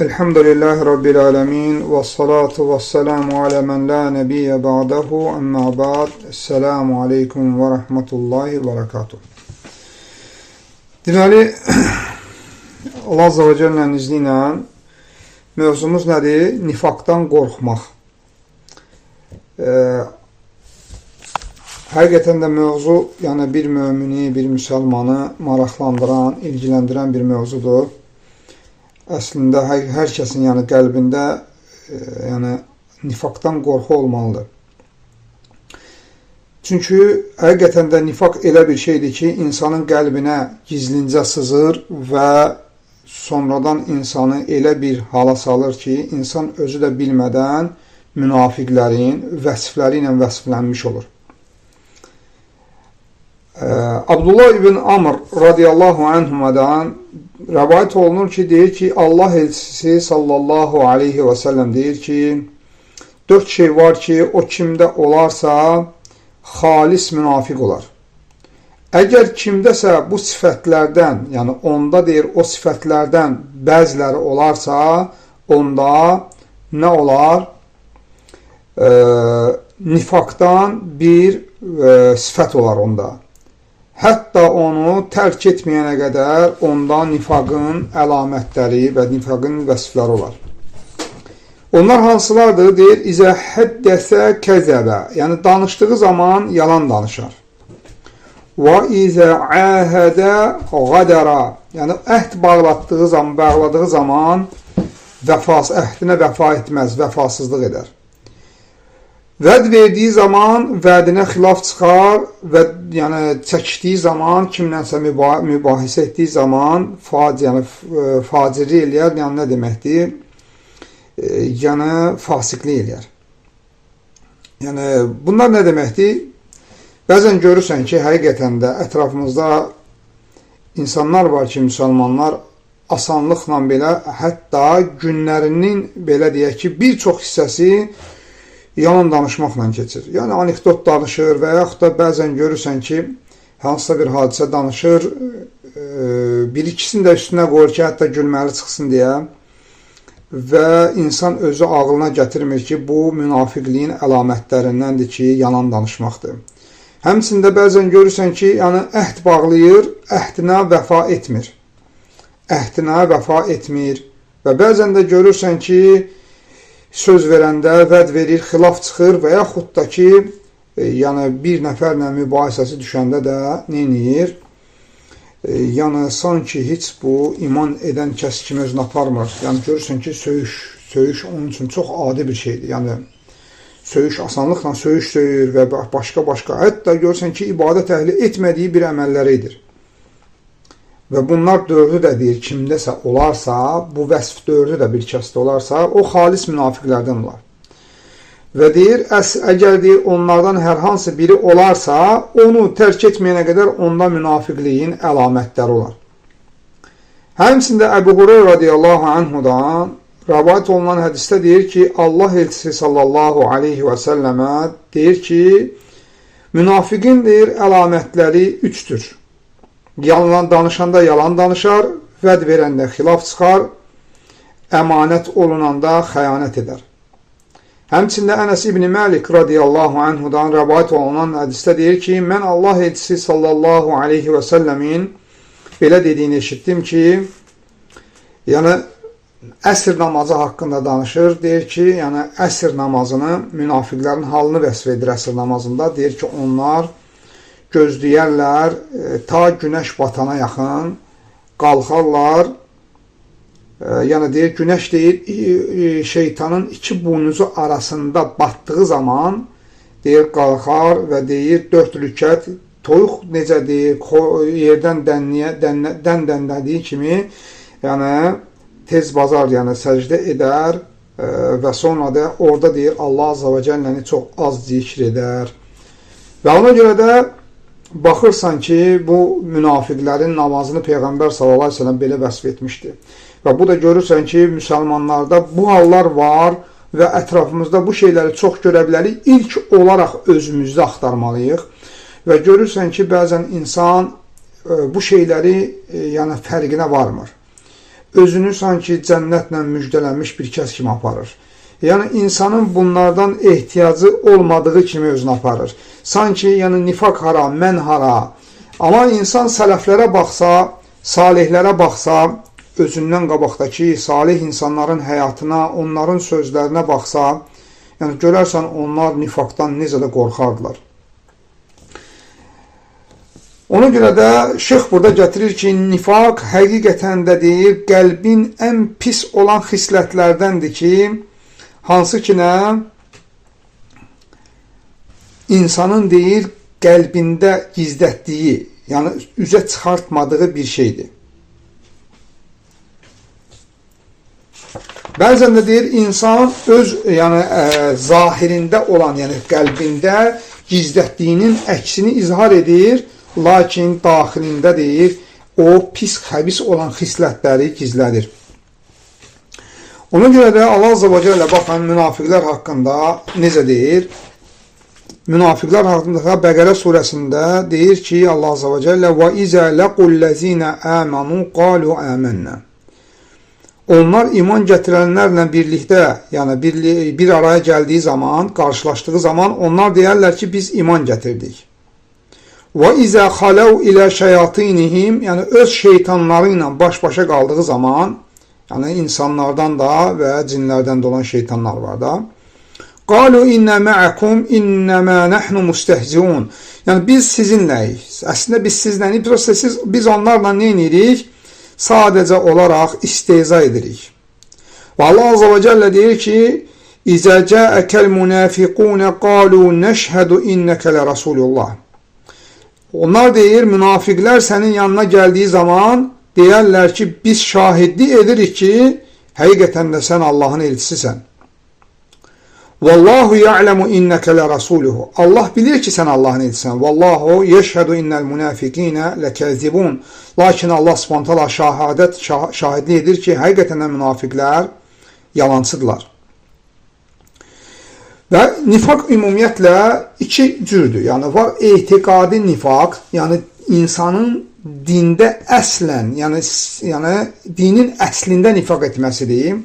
Elhamdülillahi Rabbil alemin ve salatu ve selamu ala men la nebiyye ba'dahu amma ba'd. Esselamu aleyküm ve rahmetullahi ve berekatuhu. Deməli, Allah Azze ve Celle'nin izni ilə mövzumuz nədir? Nifaqdan qorxmaq. Həqiqətən də mövzu, yəni bir mümini, bir müsəlmanı maraqlandıran, ilgiləndirən bir mövzudur. Əslində hər kəsin yəni qəlbində nifaqdan qorxu olmalıdır. Çünki həqiqətən də nifaq elə bir şeydir ki, insanın qəlbinə gizlincə sızır və sonradan insanı elə bir hala salır ki, insan özü də bilmədən münafiqlərin vəsifləri ilə vəsiflənmiş olur. Abdullah ibn Amr radiyallahu anhumadan rəvayət olunur ki, deyir ki, Allah elçisi sallallahu aleyhi və səlləm deyir ki, 4 şey var ki, o kimdə olarsa xalis münafiq olar. Əgər kimdəsə bu sifətlərdən, yəni onda deyir, o sifətlərdən bəziləri olarsa, onda nə olar? Nifaqdan bir sifət olar onda. Hətta onu tərk etməyənə qədər onda nifaqın əlamətləri və nifaqın vəsifləri olar. Onlar hansılardır? Deyir, İzə həddəsə kəzəbə, yəni danışdığı zaman yalan danışar. Və izə əhədə qədərə, yəni əhd bağladığı zaman əhdinə vəfa etməz, vəfasızlıq edər. Vəd verdiyi zaman vədinə xilaf çıxar və yəni çəkişdiyi zaman, kimlənsə mübahisə etdiyi zaman facirlik eləyər, yəni nə deməkdir? Yəni fasiqlik eləyər. Yəni bunlar nə deməkdir? Bəzən görürsən ki, həqiqətən də ətrafımızda insanlar var ki, müsəlmanlar asanlıqla belə, hətta günlərinin belə deyək ki, bir çox hissəsi yalan danışmaqla keçir. Yəni anekdot danışır və yaxud da bəzən görürsən ki, hansısa bir hadisə danışır, bir-ikisini də üstünə qoyur ki, hətta gülməli çıxsın deyə və insan özü ağlına gətirmir ki, bu münafiqliyin əlamətlərindəndir ki, yalan danışmaqdır. Həmçində bəzən görürsən ki, yəni əhd bağlayır, əhdinə vəfa etmir. Əhdinə vəfa etmir və bəzən də görürsən ki, söz verəndə vəd verir, xilaf çıxır və yaxud da ki, yəni bir nəfərlə mübahisəsi düşəndə də neyniyir? Yəni sanki heç bu iman edən kəs kimi özünü aparmır. Yəni görürsən ki, söyüş onun üçün çox adi bir şeydir. Yəni söyüş asanlıqla söyür və başqa. Hətta görürsən ki, ibadət əhli etmədiyi bir əməlləri edir. Və bunlar dördü də deyir, kimdəsə olarsa, bu vəsf dördü də bir kəsdə olarsa, o xalis münafiqlərdən olar. Və deyir, əgər deyir, onlardan hər hansı biri olarsa, onu tərk etməyənə qədər onda münafiqliyin əlamətləri olar. Həmçində Əbu Hureyra radiyallahu anhudan rəvayət olunan hədisdə deyir ki, Allah elçisi sallallahu aleyhi və səlləmə deyir ki, münafiqin deyir, əlamətləri 3-dür. Yalan danışanda yalan danışar, vəd verəndə xilaf çıxar, əmanət olunanda xəyanət edər. Həmçində Ənəs ibn Məlik radiyallahu anhudan rəvayət olunan hədisdə deyir ki, mən Allah elçisi sallallahu aleyhi və səlləmin belə dediyini eşitdim ki, yəni əsr namazı haqqında danışır, deyir ki, yəni əsr namazını, münafiqlərin halını vəsf edir əsr namazında, deyir ki, onlar gözləyərlər, ta günəş batana yaxın qalxarlar, yəni deyir, günəş deyir, şeytanın iki buynuzu arasında batdığı zaman, deyir, qalxar və deyir, 4 rükət, toyuq necə deyir, yerdən dəndənlədiyi kimi, yəni tez bazar, yəni səcdə edər və sonra da orada deyir, Allah Azze və Cəlləni çox az zikr edər. Və ona görə də baxırsan ki, bu münafiqlərin namazını Peyğəmbər sallallahu aleyhi ve sellem belə vəsf etmişdir. Və bu da görürsən ki, müsəlmanlarda bu hallar var və ətrafımızda bu şeyləri çox görə bilərik. İlk olaraq özümüzdə axtarmalıyıq və görürsən ki, bəzən insan bu şeyləri yəni fərqinə varmır. özünü sanki cənnətlə müjdələnmiş bir kəs kimi aparır. Yəni insanın bunlardan ehtiyacı olmadığı kimi özünü aparır. Sanki yəni nifaq hara, mən hara. Amma insan sələflərə baxsa, salihlərə baxsa, özündən qabaqdakı salih insanların həyatına, onların sözlərinə baxsa, yəni görərsən onlar nifaqdan necə də qorxardılar. Ona görə də şeyx burada gətirir ki, nifaq həqiqətən də deyir, qəlbin ən pis olan xislətlərdəndir ki, hansı ki nə? İnsanın deyir, qəlbində gizlətdiyi, yəni üzə çıxartmadığı bir şeydir. Bəzən də deyir, insan öz zahirində olan, yəni qəlbində gizlətdiyinin əksini izhar edir, lakin daxilində deyir, o pis, xəbis olan xislətləri gizlədir. Ona görə də Allah Azza və Cəllə baxın, münafiqlər haqqında necə deyir? Münafiqlər haqqında Bəqərə surəsində deyir ki, Allah Azza və Cəllə وَإِذَا لَقُوا الَّذِينَ آمَنُوا قَالُوا آمَنَّا Onlar iman gətirənlərlə birlikdə, yəni bir araya gəldiyi zaman, qarşılaşdığı zaman onlar deyərlər ki, biz iman gətirdik. وَإِذَا خَلَوْا إِلَى شَيَاطِينِهِمْ Yəni öz şeytanları ilə baş-başa qaldığı zaman, yəni insanlardan da və cinlərdən də olan şeytanlar var da. قَالُوا إِنَّا مَعَكُمْ إِنَّمَا نَحْنُ مُسْتَهْزِعُونَ Yəni biz sizinləyik. Əslində biz sizləyik. Biz onlarla nə edirik? Sadəcə olaraq istehza edirik. Və Allah Azza və Cəllə deyir ki, İzə cəəkəl münafiqunə qalu nəşhədu innəkə lə Rasulullah. Onlar deyir, münafiqlər sənin yanına gəldiyi zaman deyərlər ki, biz şahidlik edirik ki, həqiqətən də sən Allahın elçisisən. Vallahu ya'lemu innəkə lə Rasuluhu. Allah bilir ki, sən Allahın elçisisən. Vallahu yeşhədu innəl münafiqinə ləkəzibun. Lakin Allah spontala şahidlik edir ki, həqiqətən də münafiqlər yalancıdırlar. Və nifaq ümumiyyətlə iki cürdür. Yəni var etiqadi nifaq, yəni insanın dində əslən, yəni dinin əslində nifaq etməsidir.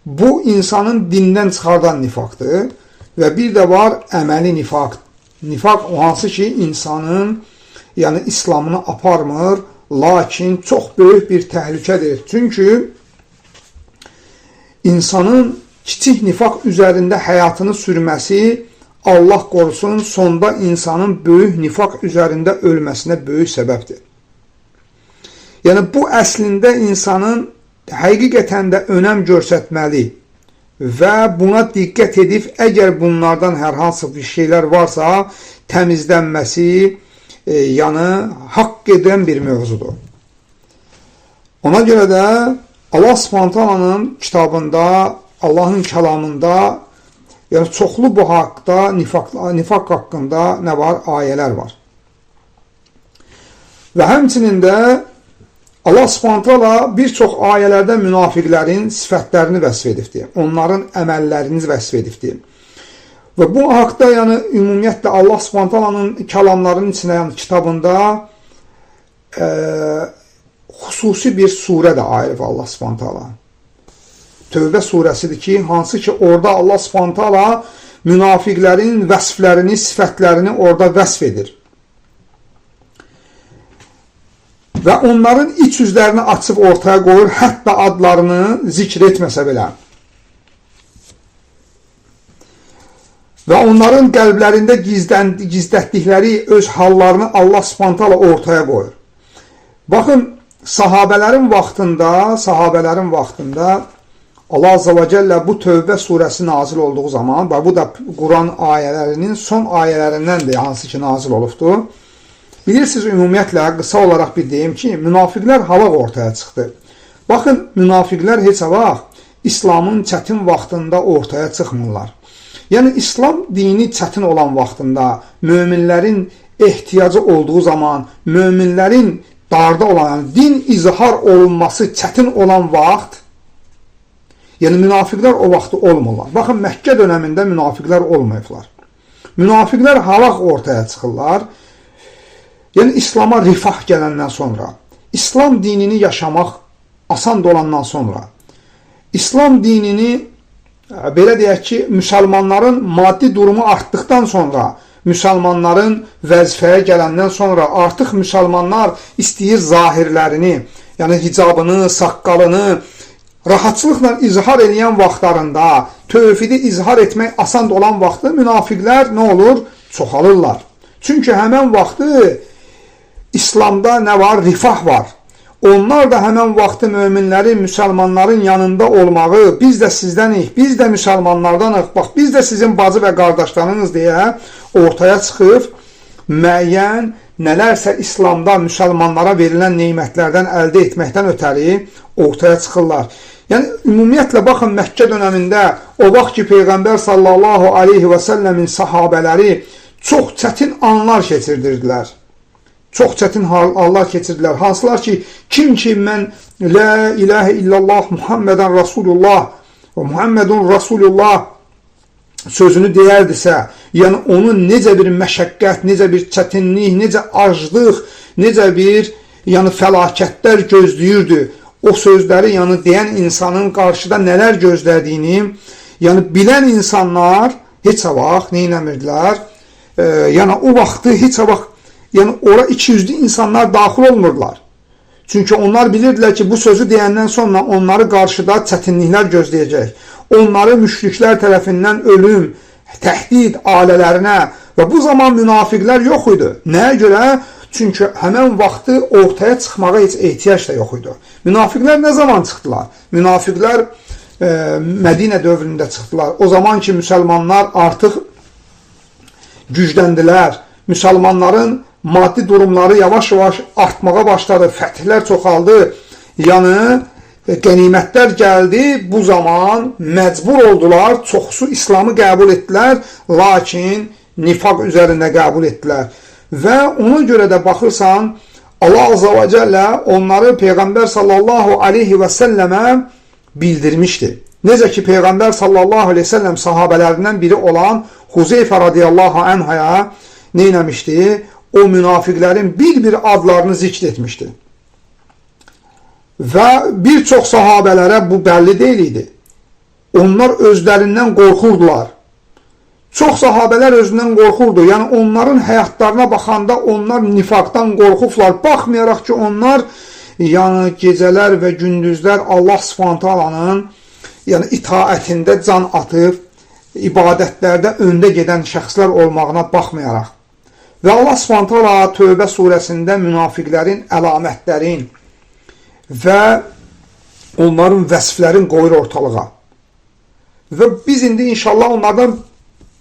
Bu insanın dindən çıxardan nifaqdır. Və bir də var əməli nifaq. Nifaq o hansı ki insanın yəni İslamını aparmır, lakin çox böyük bir təhlükədir. Çünki insanın kiçik nifaq üzərində həyatını sürməsi, Allah qorusun, sonda insanın böyük nifaq üzərində ölməsinə böyük səbəbdir. Yəni bu əslində insanın həqiqətən də önəm göstərməli və buna diqqət edib, əgər bunlardan hər hansı bir şeylər varsa, təmizlənməsi, yəni haqq edən bir mövzudur. Ona görə də Allah Subhanahu kitabında, Allahın kəlamında yəni çoxlu bu haqda, nifaq haqqında nə var? Ayələr var. Və həmçinin də Allah Subhanahu bir çox ayələrdə münafiqlərin sifətlərini vəsf edibdir. Onların əməllərini vəsf edibdir. Və bu haqda yəni ümumiyyətlə Allah Subhanahu kəlamlarının içində, yəni kitabında xüsusi bir surə də ayırıb Allah Subhanahu. Tövbə surəsidir ki, hansı ki orada Allah Subhanahu münafiqlərin vəsflərini, sifətlərini orada vəsf edir. Və onların iç yüzlərini açıb ortaya qoyur, hətta adlarını zikr etməsə belə. Və onların qəlblərində gizlətdikləri öz hallarını Allah Subhanahu ortaya qoyur. Baxın, sahabələrin vaxtında Allah Azza və Cəllə bu Tövbə surəsi nazil olduğu zaman, bu da Quran ayələrinin son ayələrindən hansı ki nazil olubdur. Bilirsiniz, ümumiyyətlə, qısa olaraq bir deyim ki, münafiqlər halaq ortaya çıxdı. Baxın, münafiqlər heç vaxt İslamın çətin vaxtında ortaya çıxmırlar. Yəni, İslam dini çətin olan vaxtında, möminlərin ehtiyacı olduğu zaman, möminlərin darda olan, din izhar olunması çətin olan vaxt, yəni münafiqlər o vaxtı olmurlar. Baxın, Məkkə dönəmində münafiqlər olmayıblar. Münafiqlər halaq ortaya çıxırlar. Yəni, İslama rifah gələndən sonra, İslam dinini yaşamaq asan olandan sonra, İslam dinini belə deyək ki, müsəlmanların maddi durumu artdıqdan sonra, müsəlmanların vəzifəyə gələndən sonra artıq müsəlmanlar istəyir zahirlərini, yəni hicabını, saqqalını rahatçılıqla izhar edən vaxtlarında, tövhidi izhar etmək asan olan vaxtda münafiqlər nə olur? Çoxalırlar. Çünki həmən vaxtı İslamda nə var? Rifah var. Onlar da həmən vaxtı möminlərin, müsəlmanların yanında olmağı, biz də sizdənik, biz də müsəlmanlardanıq, bax, biz də sizin bacı və qardaşlarınız deyə ortaya çıxıb, müəyyən nələrsə İslamda müsəlmanlara verilən neymətlərdən əldə etməkdən ötəri ortaya çıxırlar. Yəni, ümumiyyətlə, baxın, Məkkə dönəmində o vaxt ki, Peyğəmbər sallallahu aleyhi və səlləmin sahabələri çox çətin anlar keçirdirdilər. Çox çətin anlar keçirdilər. Hansılar ki, kim ki, mən La ilahə illallah Muhammedən Rasulullah və Muhammedun Rasulullah sözünü deyərdisə, yəni onun necə bir məşəqqət, necə bir çətinlik, necə aclıq, necə bir fəlakətlər gözləyirdi. O sözləri deyən insanın qarşıda nələr gözlədiyini, bilən insanlar heç vaxt neynəmirdilər? O vaxtı heç vaxt ora 200'lü insanlar daxil olmurlar. Çünki onlar bilirdilər ki, bu sözü deyəndən sonra onları qarşıda çətinliklər gözləyəcək. Onları müşriklər tərəfindən ölüm, təhdid ailələrinə və bu zaman münafiqlər yox idi. Nəyə görə? Çünki həmən vaxtı ortaya çıxmağa heç ehtiyac da yox idi. Münafiqlər nə zaman çıxdılar? Münafiqlər Mədinə dövründə çıxdılar. O zaman ki, müsəlmanlar artıq gücləndilər. Müsəlmanların maddi durumları yavaş-yavaş artmağa başladı, fəthlər çoxaldı, qənimətlər gəldi. Bu zaman məcbur oldular, çoxsu İslamı qəbul etdilər, lakin nifaq üzərində qəbul etdilər. Və ona görə də baxırsan, Allah Azza və Cəllə onları Peyğəmbər sallallahu aleyhi və səlləmə bildirmişdi. Necə ki, Peyğəmbər sallallahu aleyhi və səlləm sahabələrindən biri olan Huzeyfə radiyallahu anhaya neynəmişdi? O münafiqlərin bir-bir adlarını zikr etmişdi. Və bir çox sahabələrə bu bəlli deyil idi. Onlar özlərindən qorxurdular. Çox sahabələr özündən qorxurdu. Yəni, onların həyatlarına baxanda onlar nifaqdan qorxublar. Baxmayaraq ki, onlar gecələr və gündüzlər Allah Subhanahu taalanın itaətində can atıb, ibadətlərdə öndə gedən şəxslər olmağına baxmayaraq. Və Allah Subhanahu taala Tövbə surəsində münafiqlərin əlamətlərin və onların vəsflərin qoyur ortalığa. Və biz indi inşallah onlardan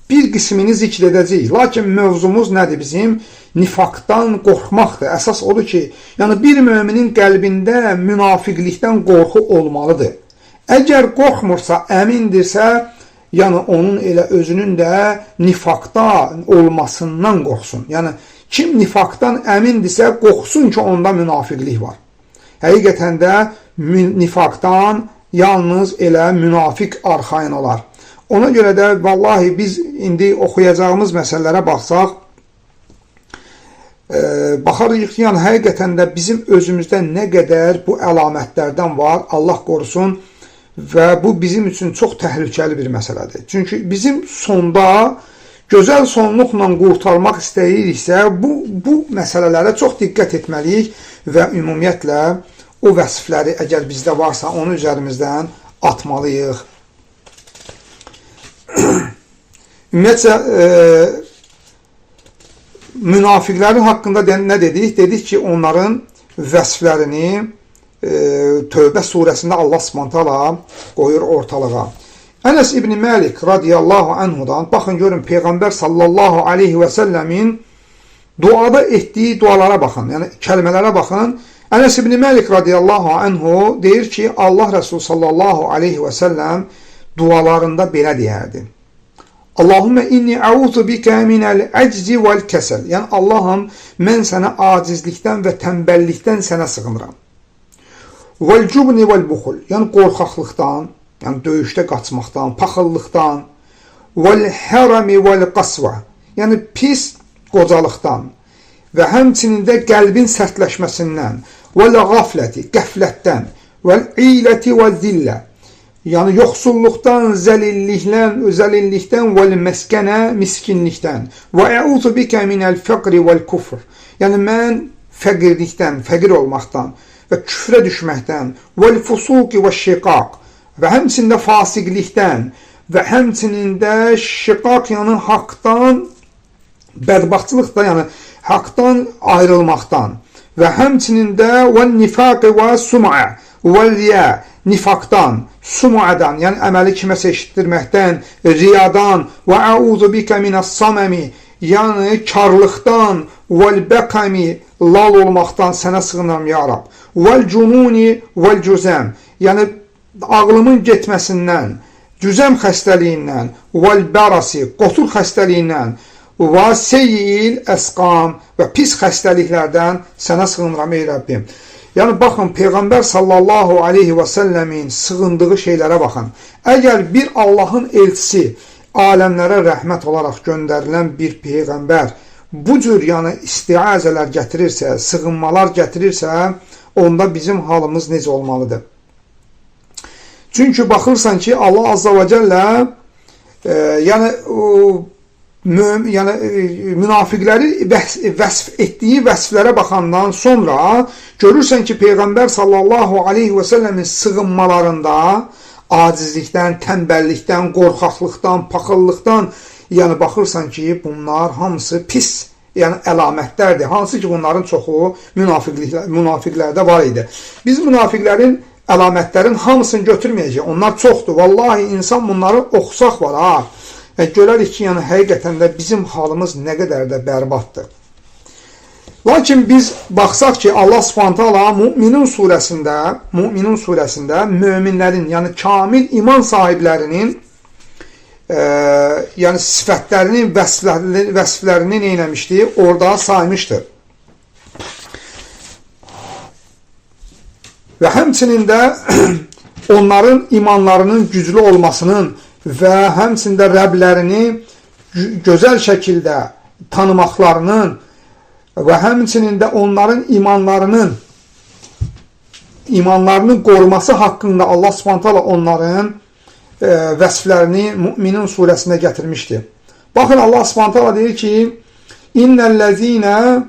bir qismini zikr edəcəyik. Lakin mövzumuz nədir bizim? Nifaqdan qorxmaqdır. Əsas odur ki, bir müminin qəlbində münafiqlikdən qorxu olmalıdır. Əgər qorxmursa, əmindirsə, onun elə özünün də nifaqda olmasından qorxsun. Kim nifaqdan əmindirsə, qorxsun ki, onda münafiqlik var. Həqiqətən də nifaqdan yalnız elə münafiq arxayın olar. Ona görə də vallahi biz indi oxuyacağımız məsələlərə baxsaq, baxarıq ki, həqiqətən də bizim özümüzdə nə qədər bu əlamətlərdən var, Allah qorusun. Və bu bizim üçün çox təhlükəli bir məsələdir. Çünki bizim sonda gözəl sonluqla qurtarmaq istəyiriksə, bu məsələlərə çox diqqət etməliyik və ümumiyyətlə o vəsifləri əgər bizdə varsa, onu üzerimizdən atmalıyıq. Ümumiyyətlə, münafiqlərin haqqında nə dedik? Dedik ki, onların vəsiflərini Tövbə surəsində Allah Subhanahu taala qoyur ortalığa. Ənəs ibn Məlik radiyallahu anhudan, baxın görün, Peyğəmbər sallallahu aleyhi və səlləmin duada etdiyi dualara baxın, yəni kəlmələrə baxın. Ənəs ibn Məlik radiyallahu anhu deyir ki, Allah Rəsulü sallallahu aleyhi və səlləm dualarında belə deyərdi. Allahümmə inni əuzu bikə minəl əczi vəl kəsəl. Yəni, Allahım, mən sənə acizlikdən və tənbəllikdən sənə sığınıram. Vəl-cubni vəl-buxul, yəni qorxaqlıqdan, yəni döyüşdə qaçmaqdan, paxıllıqdan, vəl-hərəmi vəl-qasva, yəni pis qocalıqdan və həmçinin də qəlbin sərtləşməsindən, vəl-qafləti, qəflətdən, vəl-iləti vəz-zillə. Yəni yoxsulluqdan, zəlillikdən vəl-məskənə, miskinlikdən. Və əuzu bikə minəl-fəqri vəl-kufr. Yəni mən fəqirlikdən, fəqir olmaqdan və küfrə düşməkdən, vəl-fusuqi və-şiqaq və həmçində fasiqlikdən və həmçinin də şiqaq, yəni haqdan, bədbaxtçılıqda, yəni haqdan ayrılmaqdan və həmçinin də vəl-nifaqi və-sum'a vəl-riyə, nifaqdan, sum'adan, yəni əməli kiməsə eşitdirməkdən, riyadan və əuzu bikə minəs-saməmi, yəni karlıqdan, vəl-bəqəmi, lal olmaqdan sənə sığınıram ya Rab. Vəl-cununi vəl-cüzəm, yəni ağlımın getməsindən, cüzəm xəstəliyindən, vəl-bərasi, qotur xəstəliyindən, və seyyil əsqam və pis xəstəliklərdən sənə sığınıram ey Rəbbim. Yəni baxın, Peyğəmbər sallallahu aleyhi və səlləmin sığındığı şeylərə baxın. Əgər bir Allahın elçisi, aləmlərə rəhmət olaraq göndərilən bir Peyğəmbər bu cür yəni istiazələr gətirirsə, sığınmalar gətirirsə, onda bizim halımız necə olmalıdır? Çünki baxırsan ki, Allah Azza və Cəllə münafiqləri vəsf etdiyi vəsflərə baxandan sonra görürsən ki, Peyğəmbər sallallahu aleyhi və səlləmin sığınmalarında acizlikdən, tənbəllikdən, qorxaqlıqdan, paxıllıqdan, yəni baxırsan ki, bunlar hamısı pis, yəni əlamətlərdir. Hansı ki, bunların çoxu münafiqlərdə var idi. Biz münafiqlərin əlamətlərin hamısını götürməyəcək. Onlar çoxdur. Vallahi insan bunları oxusaq var ha. Görərik ki, yəni həqiqətən də bizim halımız nə qədər də bərbaddır. Lakin biz baxsaq ki, Allah Subhanahu taala Müminun surəsində möminlərin, yəni kamil iman sahiblərinin yəni sifətlərinin, vəsflərini neyləmişdi? Orada saymışdır. Və həmçinin də onların imanlarının güclü olmasının və həmçində Rəblərini gözəl şəkildə tanımaqlarının və həmçinin də onların imanlarının qoruması haqqında Allah Subhanahu taala onların vəsflərini Müminun surəsində gətirmişdir. Baxın, Allah Subhanahu taala deyir ki, İnnellezine,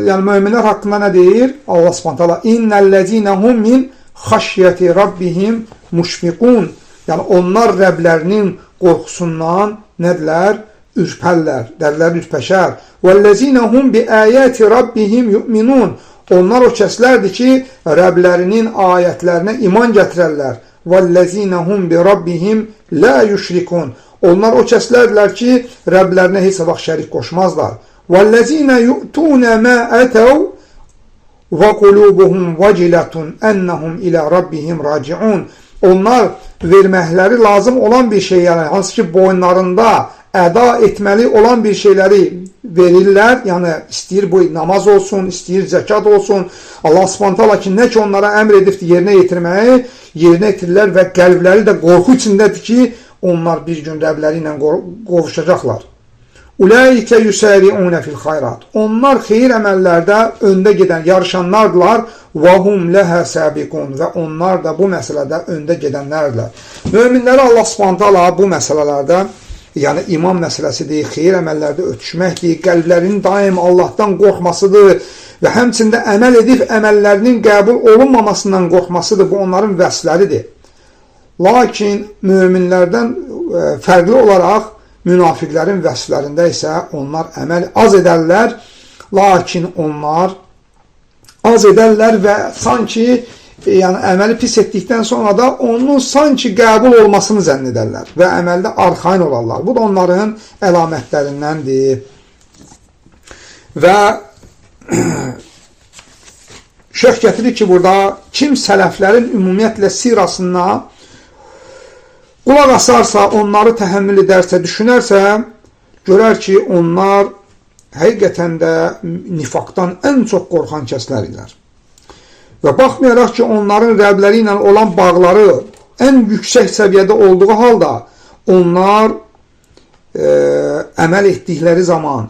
yəni möminlər haqqında nə deyir? Allah Subhanahu taala İnnellezinehum min xəşyəti rabbihim müşfiqun. Yəni onlar Rəblərinin qorxusundan nədirlər? Ürpərlər, dərlər ürpəşər. Vəlləzinəhum bi ayati rabbihim yu'minun. Onlar o kəslərdir ki, Rəblərinin ayətlərinə iman gətirərlər. Vəlləzinəhum bi rabbihim la yüşrikun. Onlar o kəslərdirlər ki, Rəblərinə heç vaxt şərik qoşmazlar. Vəlləzinə yu'tunə mə ətəv və qulubuhum vəcilatun ennəhum ilə rabbihim raciun. Onlar verməkləri lazım olan bir şey, yəni hansı ki boyunlarında əda etməli olan bir şeyləri verirlər. Yəni istəyir bu namaz olsun, istəyir zəkat olsun. Allah Subhanahu taala ki, nə ki onlara əmr edibdir yerinə yetirməyi, yerinə yetirirlər və qəlbləri də qorxu içindədir ki, onlar bir gün Rəbləri ilə qovuşacaqlar. Ulaikə yusari'un fil xayrat. Onlar xeyir əməllərdə öndə gedən, yarışanlardılar. Və hum ləhə səbiqun. Və onlar da bu məsələdə öndə gedənlərdirlər. Möminləri Allah Subhanahu taala bu məsələlərdə, yəni iman məsələsidir, xeyir əməllərdə ötüşməkdir, qəlblərinin daim Allahdan qorxmasıdır və həmçində əməl edib əməllərinin qəbul olunmamasından qorxmasıdır. Bu onların vəsfləridir. Lakin möminlərdən fərqli olaraq münafiqlərin vəsflərində isə onlar əməl az edərlər, lakin onlar az edərlər və sanki yəni əməli pis etdikdən sonra da onun sanki qəbul olmasını zənn edərlər və əməldə arxain olarlar. Bu da onların əlamətlərindəndir. Və şeyx gətirir ki, burada kim sələflərin ümumiyyətlə sirasına qulaq asarsa, onları təhəmmül edərsə, düşünərsə, görər ki, onlar həqiqətən də nifaqdan ən çox qorxan kəslər idilər. Və baxmayaraq ki, onların Rəbləri ilə olan bağları ən yüksək səviyyədə olduğu halda, onlar əməl etdikləri zaman,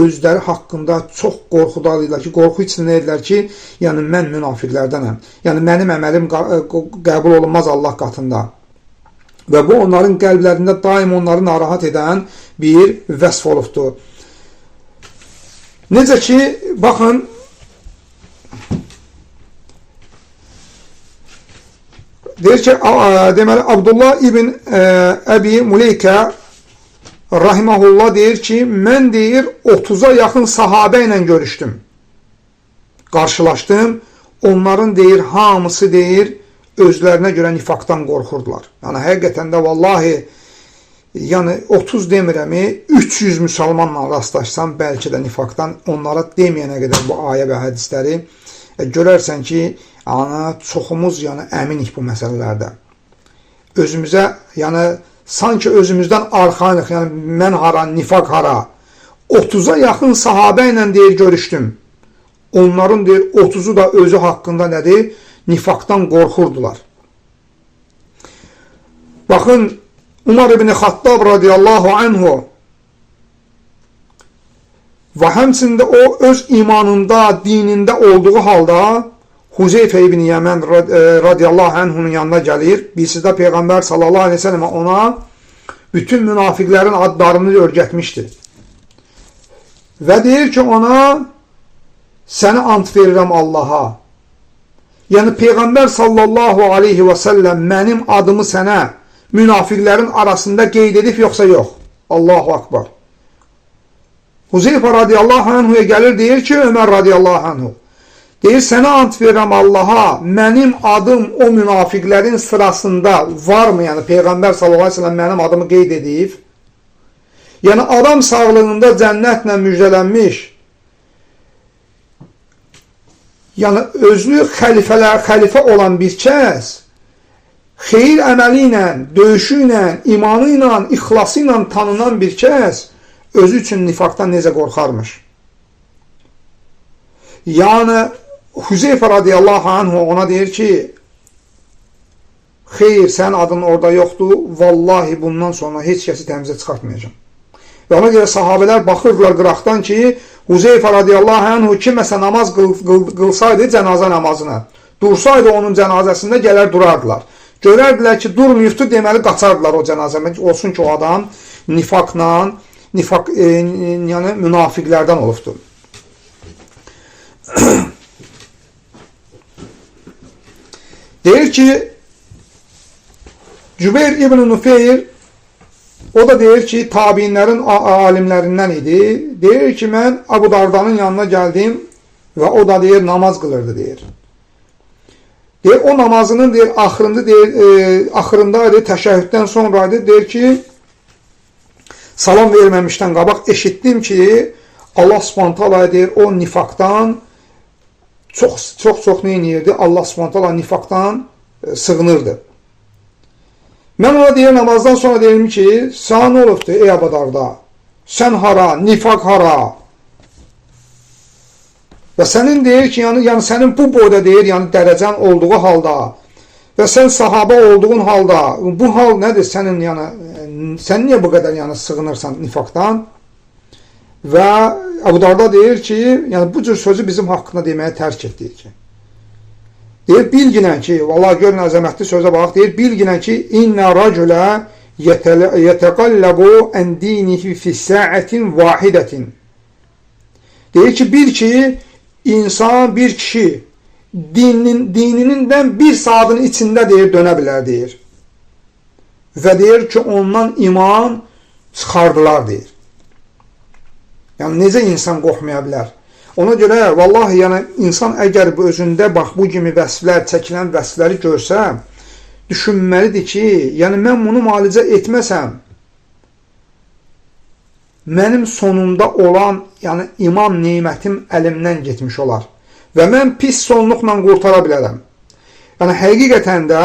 özləri haqqında çox qorxudalıdırlar ki, qorxu içində edirlər ki, yəni mən münafiqlərdənəm. Yəni mənim əməlim qəbul olunmaz Allah qatında. Və bu onların qəlblərində daim onları narahat edən bir vəsf olubdur. Necə ki, baxın, deyir ki, deməli, Abdullah ibn Əbi Muleykə rahiməhullah deyir ki, mən deyir, 30'a yaxın sahabə ilə görüşdüm. Qarşılaşdım. Onların deyir, hamısı deyir, özlərinə görə nifaqdan qorxurdular. Yəni, həqiqətən də vallahi, yəni 30 demirəmi, 300 müsəlmanla rastlaşsam, bəlkə də nifaqdan onlara deməyənə qədər bu ayə və hədisləri görərsən ki, çoxumuz yəni, əminik bu məsələlərdə. Özümüzə, yəni, sanki özümüzdən arxayıq, yəni mən hara, nifaq hara, 30'a yaxın sahabə ilə deyir, görüşdüm. Onların deyir, 30'u da özü haqqında nədir? Nifaqdan qorxurdular. Baxın, Umar ibn Xattab radiyallahu anhu və həmçində o öz imanında, dinində olduğu halda Huzeyfə ibn Yəmən radiyallahu anhunun yanına gəlir. Bilsizdə Peyğəmbər sallallahu aleyhi ve sellem ona bütün münafiqlərin adlarını öyrətmişdir. Və deyir ki, ona səni ant verirəm Allaha. Yəni Peyğəmbər sallallahu aleyhi ve sellem mənim adımı sənə münafiqlərin arasında qeyd edib yoxsa yox? Allahu akbar. Huzeyfə radiyallahu anhuya gəlir, deyir ki, Ömər radiyallahu anhu. Deyir, sənə ant verirəm Allaha, mənim adım o münafiqlərin sırasında varmı? Yəni Peyğəmbər sallallahu aleyhi ve sellem mənim adımı qeyd edib. Yəni adam sağlığında cənnətlə müjdələnmiş, yəni özlü xəlifə olan bir kəs, xeyir əməli ilə, döyüşü ilə, imanı ilə, ixlası ilə tanınan bir kəs, özü üçün nifaqdan necə qorxarmış. Yəni, Hüzeyfə radiyallahu anhu ona deyir ki, xeyr, sənin adın orada yoxdur, vallahi bundan sonra heç kəsi təmizə çıxartmayacam. Və ona görə sahabələr baxırdılar qıraqdan ki, Hüzeyfə radiyallahu anhu kiməsə namaz qılsaydı cənazə namazını, dursaydı onun cənazəsində gələr durardılar. Görərdilər ki, durmayıbdır, deməli qaçardılar o cənazəmə, olsun ki, o adam nifaqla, yəni münafiqlərdən olubdur. Deyir ki, Cübeyr ibn Nufeyr, o da deyir ki, tabiinlərin alimlərindən idi. Deyir ki, mən Abu Dardanın yanına gəldim və o da deyir, namaz qılırdı, deyir. Deyir, o namazının deyir, axırındaydı, təşəhhüddən sonraydı. Deyir ki, salam verməmişdən qabaq eşitdim ki, Allah Subhanahu taala deyir, o nifaqdan çox nə edirdi? Allah Subhanahu taala nifaqdan sığınırdı. Mən ona deyir, namazdan sonra deyim ki, sən nə olubdu ey Abu Darda? Sən hara, nifaq hara? Və sənin deyir ki, yəni sənin bu boyda deyir, yəni dərəcən olduğu halda və sən sahabə olduğun halda, bu hal nədir sənin, yəni sən niyə bu qədər yəni sığınırsan nifaqdan? Və Abu Darda deyir ki, yəni bu cür sözü bizim haqqında deməyə tərk etdik ki. Deyir, bilginən ki, vallahi görün əzəmətli sözə bax, deyir, bilginən ki, İnnə racülə yətəqalləbu ən dinihi fissəətin vahidətin. Deyir ki, bil ki, insan, bir kişi dininindən bir saatın içində deyir, dönə bilər, deyir. Və deyir ki, ondan iman çıxardılar, deyir. Yəni, necə insan qorxmaya bilər? Ona görə, vallahi, yəni, insan əgər özündə, bax, bu kimi vəsflər, çəkilən vəsfləri görsə, düşünməlidir ki, yəni, mən bunu müalicə etməsəm, mənim sonumda olan, yəni, iman neymətim əlimdən getmiş olar. Və mən pis sonluqla qurtara bilərəm. Yəni, həqiqətən də,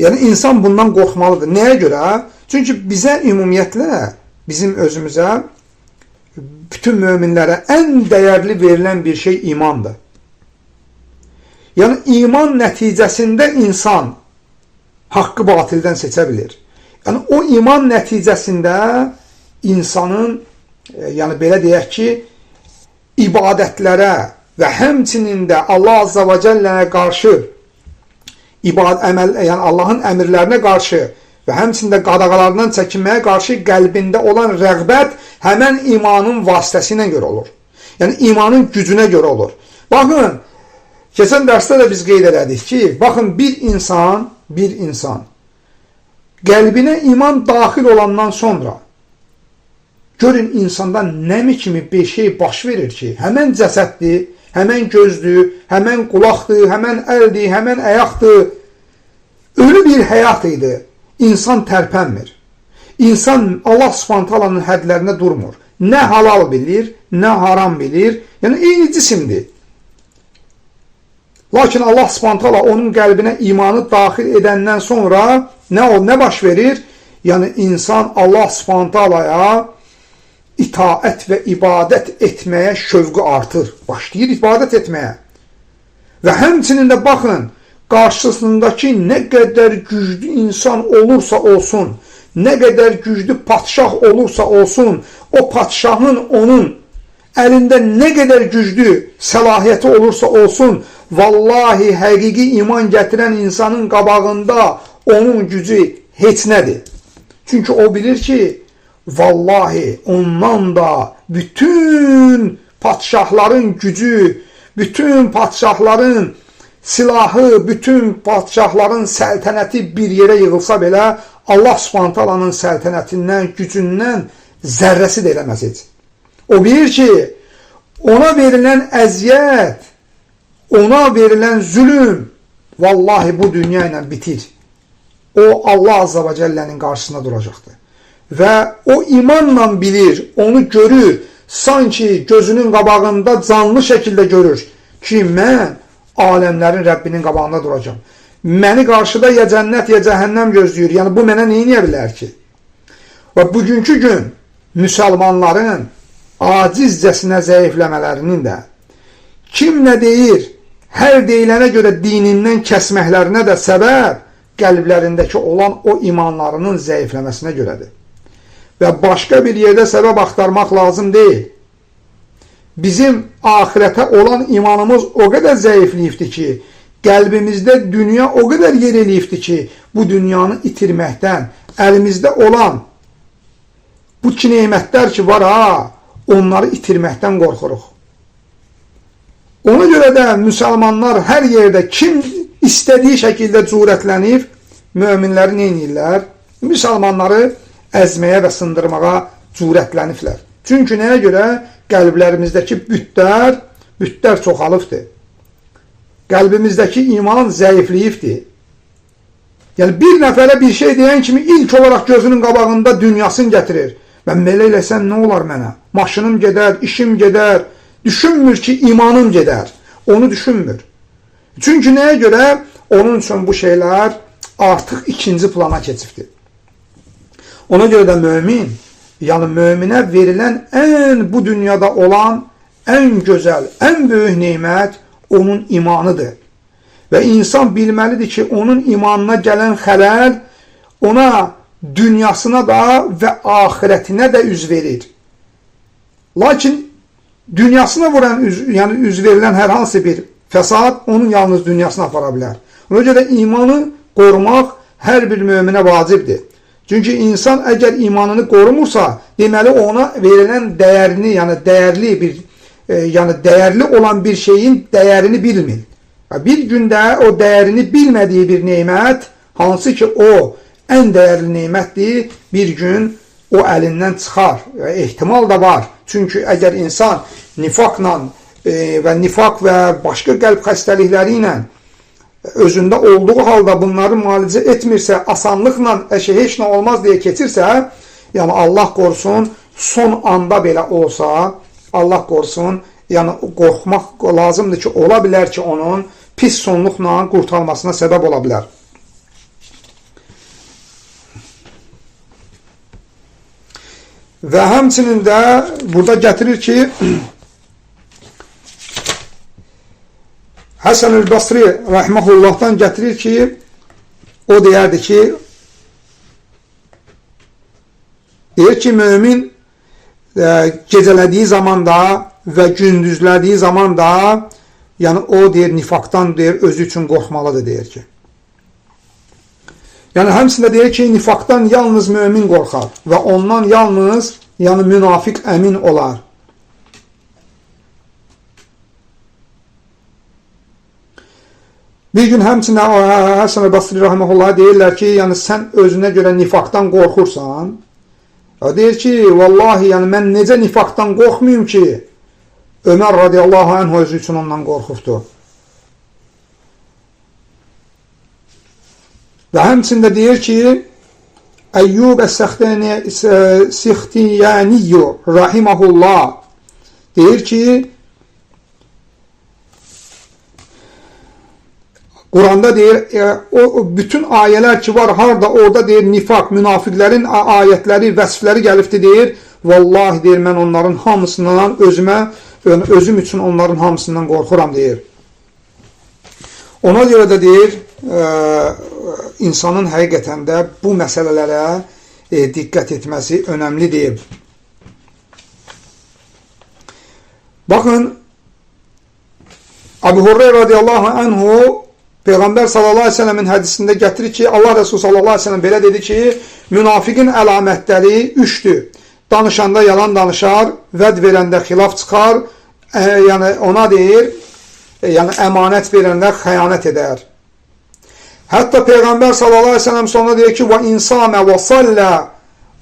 yəni, insan bundan qorxmalıdır. Nəyə görə? Çünki bizə ümumiyyətlə, bizim özümüzə, bütün möminlərə ən dəyərli verilən bir şey imandır. Yəni, iman nəticəsində insan haqqı batildən seçə bilir. Yəni, o iman nəticəsində insanın yəni belə deyək ki, ibadətlərə və həmçinin də Allah Azza və Cəlləyə qarşı yəni Allahın əmrlərinə qarşı və həmçində qadağalarından çəkinməyə qarşı qəlbində olan rəğbət həmən imanın vasitəsilə görə olur. Yəni imanın gücünə görə olur. Baxın, keçən dərsdə də biz qeyd elədik ki, baxın bir insan qəlbinə iman daxil olandan sonra görün insanda nəmi kimi bir şey baş verir ki, həmən cəsəddir, həmən gözdür, həmən qulaqdır, həmən əldir, həmən ayaqdır. Ölü bir həyat idi. İnsan tərpənmir. İnsan Allah Subhanahu taalanın hədlərinə durmur. Nə halal bilir, nə haram bilir. Yəni eyni cisimdir. Lakin Allah Subhanahu taala onun qəlbinə imanı daxil edəndən sonra nə baş verir? Yəni insan Allah Subhanahu taalaya itaət və ibadət etməyə şövqü artır. Başlayır ibadət etməyə. Və həmçinin də baxın, qarşısındakı nə qədər güclü insan olursa olsun, nə qədər güclü padşah olursa olsun, o padşahın onun əlində nə qədər güclü səlahiyyəti olursa olsun, vallahi həqiqi iman gətirən insanın qabağında onun gücü heç nədir. Çünki o bilir ki, vallahi ondan da bütün padşahların gücü, bütün padşahların silahı, bütün padşahların səltənəti bir yerə yığılsa belə, Allah Subhanahu taalanın səltənətindən, gücündən zərrəsi də eləməz heç. O bilir ki, ona verilən əziyyət, ona verilən zülüm, vallahi bu dünya ilə bitir. O Allah Azza və Cəllənin qarşısında duracaqdır. Və o imanla bilir, onu görür, sanki gözünün qabağında canlı şəkildə görür ki, mən aləmlərin Rəbbinin qabağında duracam. Məni qarşıda ya cənnət, ya cəhənnəm gözləyir. Yəni, bu mənə neyə bilər ki? Və bugünkü gün müsəlmanların acizcəsinə zəifləmələrinin də kim nə deyir, hər deyilənə görə dinindən kəsməklərinə də səbəb qəlblərindəki olan o imanlarının zəifləməsinə görədir. Və başqa bir yerdə səbəb axtarmaq lazım deyil. Bizim ahirətə olan imanımız o qədər zəifliyibdir ki, qəlbimizdə dünya o qədər yer eləyibdir ki, bu dünyanı itirməkdən, əlimizdə olan bu iki neymətlər ki var ha, onları itirməkdən qorxuruq. Ona görə də müsəlmanlar hər yerdə kim istədiyi şəkildə cürətlənib, möminləri neynirlər? Müsəlmanları əzməyə və sındırmağa cürətləniblər. Çünki nəyə görə? Qəlblərimizdəki bütlər çoxalıbdır. Qəlbimizdəki iman zəifliyibdir. Yəni, bir nəfərə bir şey deyən kimi ilk olaraq gözünün qabağında dünyasını gətirir. Mən belə eləsəm nə olar mənə? Maşınım gedər, işim gedər. Düşünmür ki, imanım gedər. Onu düşünmür. Çünki nəyə görə? Onun üçün bu şeylər artıq ikinci plana keçibdir. Ona görə də mömin, yəni möminə verilən bu dünyada olan ən gözəl, ən böyük neymət onun imanıdır. Və insan bilməlidir ki, onun imanına gələn xələl ona dünyasına da və ahirətinə də üz verir. Lakin dünyasına vuran, yəni üz verilən hər hansı bir fəsad onun yalnız dünyasına apara bilər. Ona görə imanı qorumaq hər bir möminə vacibdir. Çünki insan əgər imanını qorumursa, deməli ona verilən dəyərini, yəni dəyərli olan bir şeyin dəyərini bilmir. Bir gündə o dəyərini bilmədiyi bir neymət, hansı ki o ən dəyərli neymətdir, bir gün o əlindən çıxar. Ehtimal da var. Çünki əgər insan nifaqla və nifaq və başqa qəlb xəstəlikləri ilə özündə olduğu halda bunları müalicə etmirsə, asanlıqla heç nə olmaz deyə keçirsə, yəni Allah qorusun, son anda belə olsa, Allah qorusun, yəni qorxmaq lazımdır ki, ola bilər ki, onun pis sonluqla qurtarmasına səbəb ola bilər. Və həmçinin də burada gətirir ki, Həsən el-Basri rəhməhullahdan gətirir ki, o deyərdi ki, mömin gecələdiyi zaman da və gündüzlədiyi zaman da, yəni o deyir, nifaqdan deyir, özü üçün qorxmalıdır deyir ki. Yəni həmçində deyir ki, nifaqdan yalnız mömin qorxar və ondan yalnız yəni münafiq əmin olar. Bir gün həmçində Həsən Basri rahimehullah deyirlər ki, yəni sən özünə görə nifaqdan qorxursan. Deyir ki, vallahi yəni mən necə nifaqdan qorxmayım ki, Ömər radiyallahu anh özü üçün ondan qorxurdu. Və həmçində deyir ki, Əyyub Əs-Səxtiyaniyyu rahimehullah deyir ki, Quranda deyir, o bütün ayələr ki var, harada orada deyir, nifaq, münafiqlərin ayətləri, vəsfləri gəlibdir deyir, vallahi deyir, mən onların hamısından özüm üçün onların hamısından qorxuram deyir. Ona görə də deyir, insanın həqiqətən də bu məsələlərə diqqət etməsi önəmli deyil. Baxın, Əbu Hurreyra radiyallahu anhu Peyğəmbər sallallahu aleyhi ve sellemin hədisində gətirir ki, Allah Resulü sallallahu aleyhi ve sellem belə dedi ki, münafiqin əlamətləri üçdür. Danışanda yalan danışar, vəd verəndə xilaf çıxar, yəni ona deyir, yəni əmanət verəndə xəyanət edər. Hətta Peyğəmbər sallallahu aleyhi ve sellem sonra deyir ki, وَاِنْ صَامَ وَصَلَّ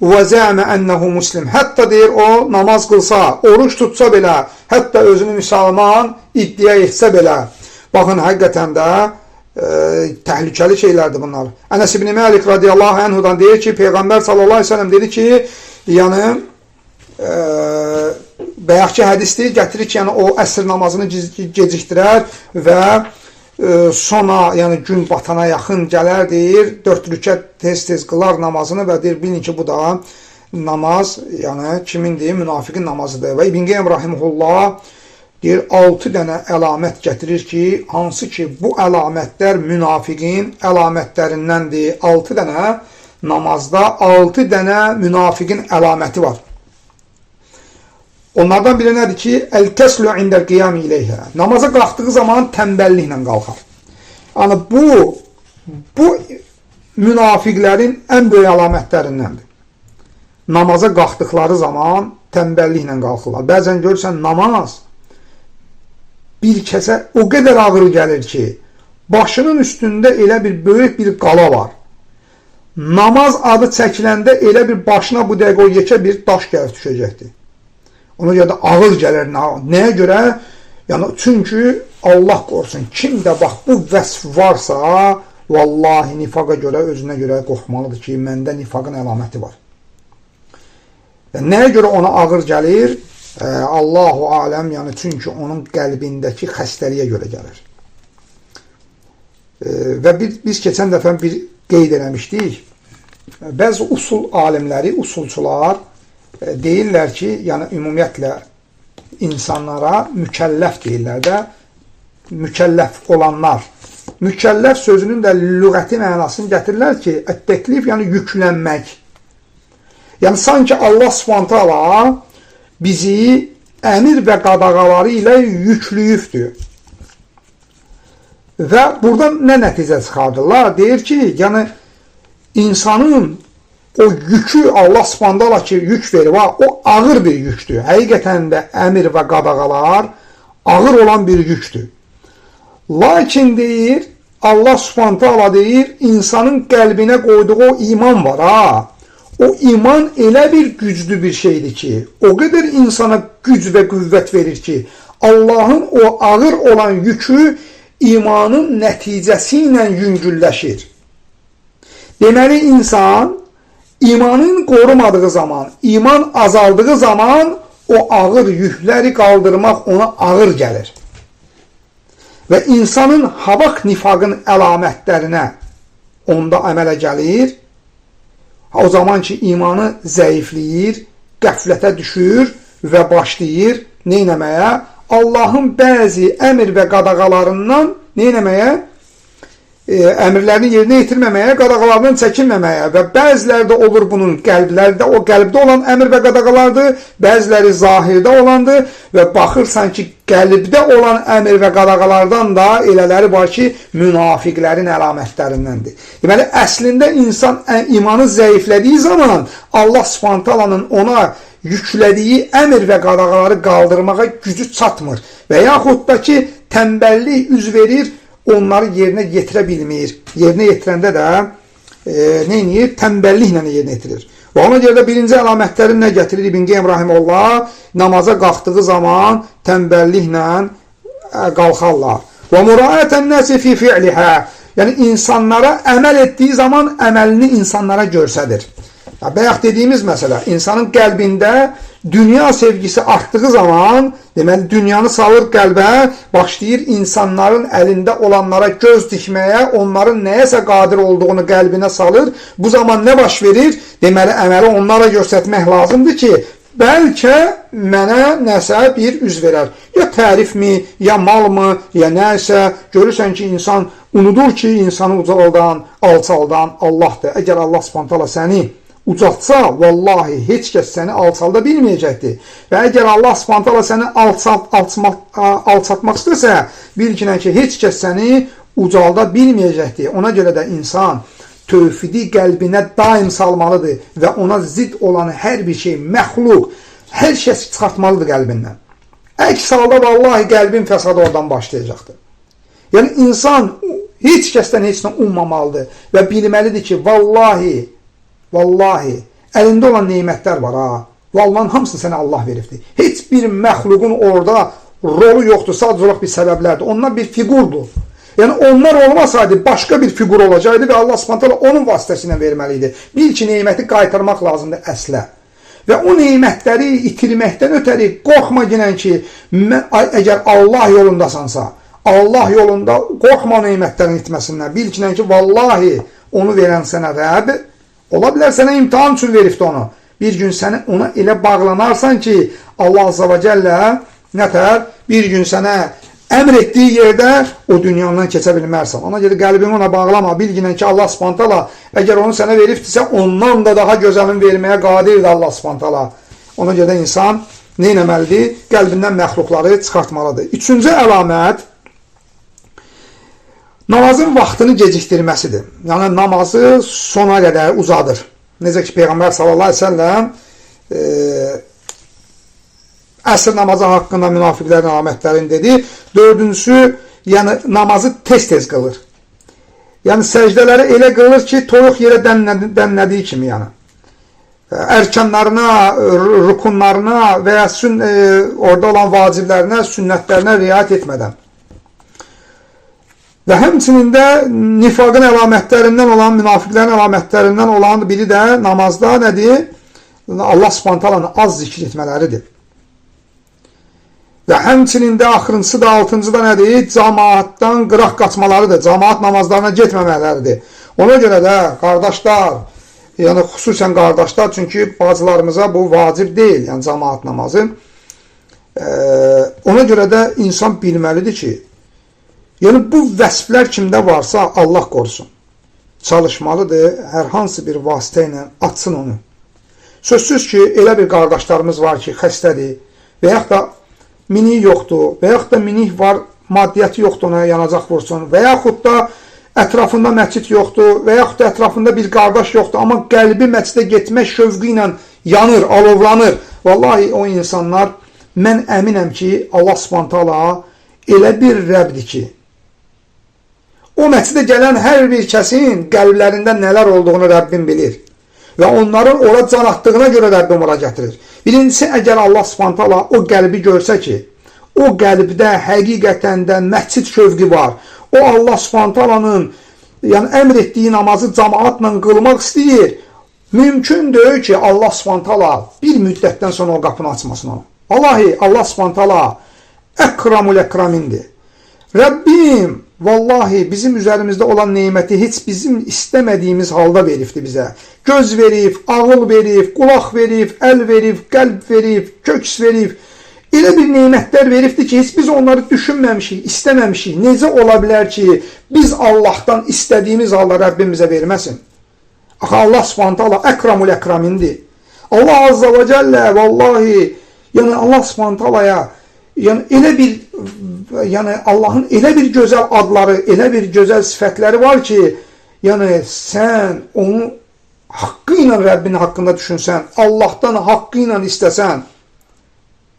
وَزَعْمَ أَنَّهُ muslim. Hətta deyir, o namaz qılsa, oruç tutsa belə, hətta özünü müsəlman iddia etsə belə. Baxın, həqiqətən də təhlükəli şeylərdir bunlar. Ənəs ibn Məlik radiyallahu anhudan deyir ki, Peyğəmbər sallallahu aleyhi ve sellem dedi ki, yəni bayaqki hədisdir, gətirir ki, yəni o əsr namazını gecikdirər və sonra, yəni gün batana yaxın gələr deyir, 4 rükət tez-tez qılar namazını və deyir, bilin ki, bu da namaz, yəni kimindir? Münafiqin namazıdır. Və İbn Qeym rahimehullah deyir, 6 dənə əlamət gətirir ki, hansı ki, bu əlamətlər münafiqin əlamətlərindəndir. 6 dənə namazda 6 dənə münafiqin əlaməti var. Onlardan biri nədir ki, əl-kəslu indəl qiyami iləyhə. Namaza qalxdığı zaman tənbəlliklə qalxar. Yəni, bu münafiqlərin ən böyük əlamətlərindəndir. Namaza qalxdıqları zaman tənbəlliklə qalxırlar. Bəzən görürsən, namaz bir kəsə o qədər ağır gəlir ki, başının üstündə elə bir böyük bir qala var. Namaz adı çəkiləndə elə bir başına bu dəqiqə o yekə bir daş gəlib düşəcəkdir. Ona görə də ağır gəlir. Nəyə görə? Yəni, çünki Allah qorusun, kim də bax bu vəsf varsa, vallahi nifaqa görə, özünə görə qorxmalıdır ki, məndə nifaqın əlaməti var. Yəni, nəyə görə ona ağır gəlir? Allahu aləm, yəni çünki onun qəlbindəki xəstəliyə görə gəlir. Və biz keçən dəfə bir qeyd eləmişdik. Bəzi usul alimləri, usulçular deyirlər ki, yəni ümumiyyətlə insanlara mükəlləf deyirlər də, mükəlləf olanlar. Mükəlləf sözünün də lüğəti mənasını gətirirlər ki, təklif yəni yüklənmək. Yəni sanki Allah Subhanahu taala bizi əmir və qadağaları ilə yüklüyübdür. Və buradan nə nəticə çıxardırlar? Deyir ki, yəni insanın o yükü Allah Subhanahu ki yük verir, o ağır bir yükdür. Həqiqətən də əmir və qadağalar ağır olan bir yükdür. Lakin deyir, Allah Subhanahu deyir, insanın qəlbinə qoyduğu o iman var ha. O iman elə bir güclü bir şeydir ki, o qədər insana güc və qüvvət verir ki, Allahın o ağır olan yükü imanın nəticəsi ilə yüngülləşir. Deməli, insan imanın qorumadığı zaman, iman azaldığı zaman o ağır yükləri qaldırmaq ona ağır gəlir. Və insanın havaq nifaqın əlamətlərinə onda əmələ gəlir. O zaman ki, imanı zəifləyir, qəflətə düşür və başlayır neynəməyə? Allahın bəzi əmr və qadağalarından neynəməyə? əmrlərini yerinə yetirməməyə, qadağalardan çəkinməməyə və bəziləri də olur bunun qəlblərdə, o qəlbdə olan əmr və qadağalardır, bəziləri zahirdə olandır və baxırsan ki, qəlbdə olan əmr və qadağalardan da elələri var ki, münafiqlərin əlamətlərindəndir. Deməli, əslində insan imanı zəiflədiyi zaman Allah Subhanahu taalanın ona yüklədiyi əmr və qadağaları qaldırmağa gücü çatmır və yaxud da ki, tənbəllik üz verir, onları yerinə yetirə bilmir. Yerinə yetirəndə də neyinir? Tənbəlliklə yerinə yetirir. Və ona görə də birinci əlamətlərin nə gətirir İbn Qeym rahimehullah? Namaza qalxdığı zaman tənbəlliklə qalxarlar. Və muraətən nəsi fi fi'lihə. Yəni, insanlara əməl etdiyi zaman əməlini insanlara görsədir. Bayaq dediyimiz məsələ, insanın qəlbində dünya sevgisi artdığı zaman, deməli, dünyanı salır qəlbə, başlayır insanların əlində olanlara göz dikməyə, onların nəyəsə qadir olduğunu qəlbinə salır. Bu zaman nə baş verir? Deməli, əməli onlara göstərmək lazımdır ki, bəlkə mənə nəsə bir üz verər. Ya tərif mi, ya mal mı, ya nəsə. Görürsən ki, insan unudur ki, insanı ucaldan, alçaldan Allahdır. Əgər Allah Subhanahu taala səni ucaltsa, vallahi heç kəs səni alçalda bilməyəcəkdir. Və əgər Allah Subhanahu taala səni alçatmaq istəsə, bil ki, heç kəs səni ucalda bilməyəcəkdir. Ona görə də insan tövhidi qəlbinə daim salmalıdır və ona zid olan hər bir şey, məxluq, hər şey çıxartmalıdır qəlbindən. Əks halda vallahi qəlbin fəsadı oradan başlayacaqdır. Yəni, insan heç kəsdən heç nə ummamalıdır və bilməlidir ki, vallahi, əlində olan neymətlər var, Vallahi hamısını sənə Allah veribdir. Heç bir məxluqun orada rolu yoxdur, sadəcə olaraq bir səbəblərdir. Onlar bir figurdur. Yəni, onlar olmasaydı, başqa bir figur olacaqdı və Allah Subhanahu taala onun vasitəsilə verməliydi. Bil ki, neyməti qaytarmaq lazımdır əslə. Və o neymətləri itirməkdən ötəri qorxma ginən ki, əgər Allah yolundasansa, Allah yolunda qorxma neymətlərin itməsindən. Bil ki, vallahi onu verən sənə Rəbb, ola bilər sənə imtihan üçün veribdi onu. Bir gün səni ona elə bağlanarsan ki, Allah Azza və Cəllə nətər bir gün sənə əmr etdiyi yerdə o dünyandan keçə bilmərsən. Ona görə qəlbini ona bağlama. Bilginən ki, Allah Subhanahu taala əgər onu sənə veribdirsə, ondan da daha gözəlini verməyə qadirdir Allah Subhanahu taala. Ona görə insan nə etməlidir? Qəlbindən məxluqları çıxartmalıdır. Üçüncü əlamət namazın vaxtını gecikdirməsidir. Yəni, namazı sona qədər uzadır. Necə ki, Peyğəmbər sallallahu əleyhi və səlləm əsr namazı haqqında münafiqlərin əlamətlərini dedi. Dördüncüsü, yəni namazı tez-tez qılır. Yəni, səcdələri elə qılır ki, toyuq yerə dənlədiyi kimi, yəni. Ərkanlarına, rukunlarına və ya orada olan vaciblərinə, sünnətlərinə riayət etmədən. Və həmçinin də nifaqın əlamətlərindən olan, münafiqlərin əlamətlərindən olan biri də namazda nədir? Allah Subhanahu taalanı az zikr etmələridir. Və həmçinin də axırıncısı da, altıncı da nədir? Cəmaatdan qıraq qaçmalarıdır. Cəmaat namazlarına getməmələridir. Ona görə də qardaşlar, yəni xüsusən qardaşlar, çünki bacılarımıza bu vacib deyil, yəni cəmaat namazı. Ona görə də insan bilməlidir ki, yəni bu vəsflər kimdə varsa Allah qorusun. Çalışmalıdır, hər hansı bir vasitə ilə açsın onu. Sözsüz ki, elə bir qardaşlarımız var ki, xəstədir və yaxud da minik yoxdur və yaxud da minik var, maddiyyəti yoxdur, ona yanacaq vursun və yaxud da ətrafında məscid yoxdur və yaxud da ətrafında bir qardaş yoxdur, amma qəlbi məscidə getmək şövqü ilə yanır, alovlanır. Vallahi o insanlar, mən əminəm ki, Allah Subhanahu taala elə bir Rəbdir ki, o məscidə gələn hər bir kəsin qəlblərində nələr olduğunu Rəbbim bilir. Və onların ora can atdığına görə Rəbbim ora gətirir. Birincisi, əgər Allah Subhanahu taala o qəlbi görsə ki, o qəlbdə həqiqətən də məscid şövqü var, o Allah Subhanahu taalanın yəni əmr etdiyi namazı cəmaatla qılmaq istəyir, mümkündür ki, Allah Subhanahu taala bir müddətdən sonra o qapını açmasın ona. Vallahi Allah Subhanahu taala əkramul əkramindir. Rəbbim vallahi bizim üzərimizdə olan neyməti heç bizim istəmədiyimiz halda veribdir bizə. Göz verib, ağıl verib, qulaq verib, əl verib, qəlb verib, köks verib. elə bir nemətlər veribdir ki, heç biz onları düşünməmişik, istəməmişik. Necə ola bilər ki, biz Allahdan istədiyimiz halda Rəbbim bizə verməsin? Axı Allah Subhanahu taala Əkramul Əkramindir. Allah Azza və Cəllə vallahi, yəni Allah Subhanahu taalaya yəni elə bir Allahın elə bir gözəl adları, elə bir gözəl sifətləri var ki, yəni sən onu haqqı ilə Rəbbin haqqında düşünsən, Allahdan haqqı ilə istəsən,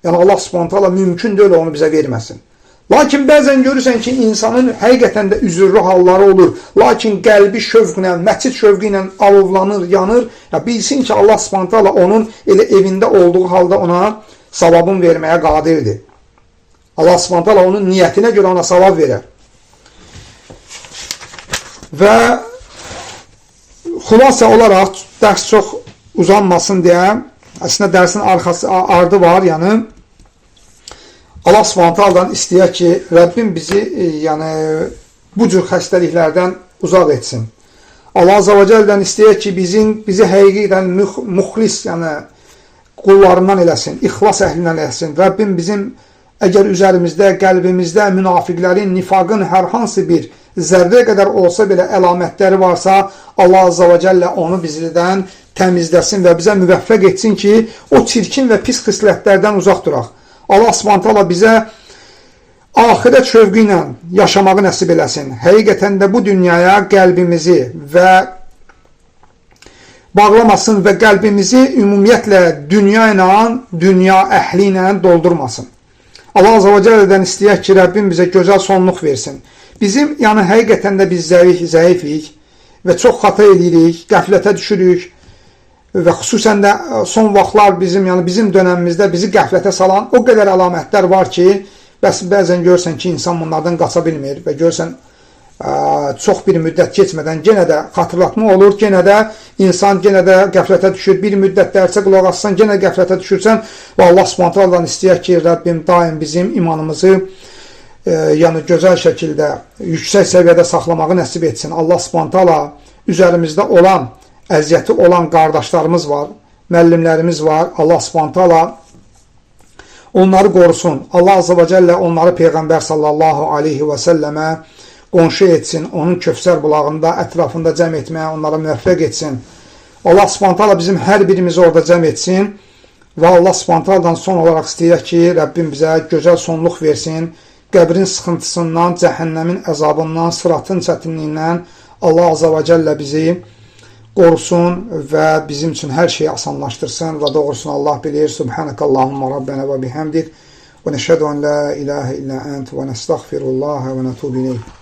yəni Allah Subhanahu taala mümkün deyil onu bizə verməsin. Lakin bəzən görürsən ki, insanın həqiqətən də üzürlü halları olur. Lakin qəlbi şövqlə, məscid şövqü ilə alovlanır, yanır. Ya bilsin ki, Allah Subhanahu taala onun elə evində olduğu halda ona savabın verməyə qadirdir. Allah Subhanahu taala onun niyyətinə görə ona savab verər. Və xülasə olaraq dərs çox uzanmasın deyə, əslində dərsin ardı var, yəni Allah Subhanahu taala'dan istəyək ki, Rəbbim bizi bu cür xəstəliklərdən uzaq etsin. Allah Azza və Cəllədən istəyək ki, bizi həqiqətən müxlis, qullarından eləsin, ixlas əhlindən eləsin. Rəbbim bizim əgər üzərimizdə, qəlbimizdə münafiqlərin, nifaqın hər hansı bir zərrə qədər olsa belə əlamətləri varsa, Allah Azza və Cəllə onu bizdən təmizləsin və bizə müvəffəq etsin ki, o çirkin və pis xislətlərdən uzaq duraq. Allah Subhanahu taala bizə axirət şövqü ilə yaşamağı nəsib eləsin. Həqiqətən də bu dünyaya qəlbimizi və bağlamasın və qəlbimizi ümumiyyətlə dünya ilə, dünya əhli ilə doldurmasın. Allah Azza və Cəllədən istəyək ki, Rəbbim bizə gözəl sonluq versin. Bizim, həqiqətən də biz zəifik və çox xata edirik, qəflətə düşürük. Və xüsusən də son vaxtlar bizim dönəmimizdə bizi qəflətə salan o qədər əlamətlər var ki, bəzən görürsən ki, insan bunlardan qaça bilmir və görürsən çox bir müddət keçmədən yenə də xatırlatma olur, yenə də insan yenə də qəflətə düşür, bir müddət dərsə qulaq assan, yenə qəflətə düşürsən və Allah Subhanahu taala'dan istəyək ki, Rəbbim daim bizim imanımızı gözəl şəkildə, yüksək səviyyədə saxlamağı nəsib etsin. Allah Subhanahu taala üzərimizdə olan əziyyəti olan qardaşlarımız var, müəllimlərimiz var. Allah Subhanahu taala onları qorusun. Allah Azza və Cəllə onları Peyğəmbər sallallahu aleyhi və səlləmə qonşu etsin. Onun Kövsər bulağında, ətrafında cəm etməyə onlara müvəffəq etsin. Allah Subhanahu taala bizim hər birimizi orada cəm etsin. Və Allah Subhanahu taaladan son olaraq istəyək ki, Rəbbim bizə gözəl sonluq versin. Qəbrin sıxıntısından, cəhənnəmin əzabından, sıratın çətinliyindən Allah Azza və Cəllə bizi qorusun və bizim üçün hər şeyi asanlaşdırsın və doğrusunu Allah bilir. Subhanakallahumma Rabbena və bihamdik və nəşhədu an la ilahe illa ent və nəstəğfirullah və nətubu ileyh.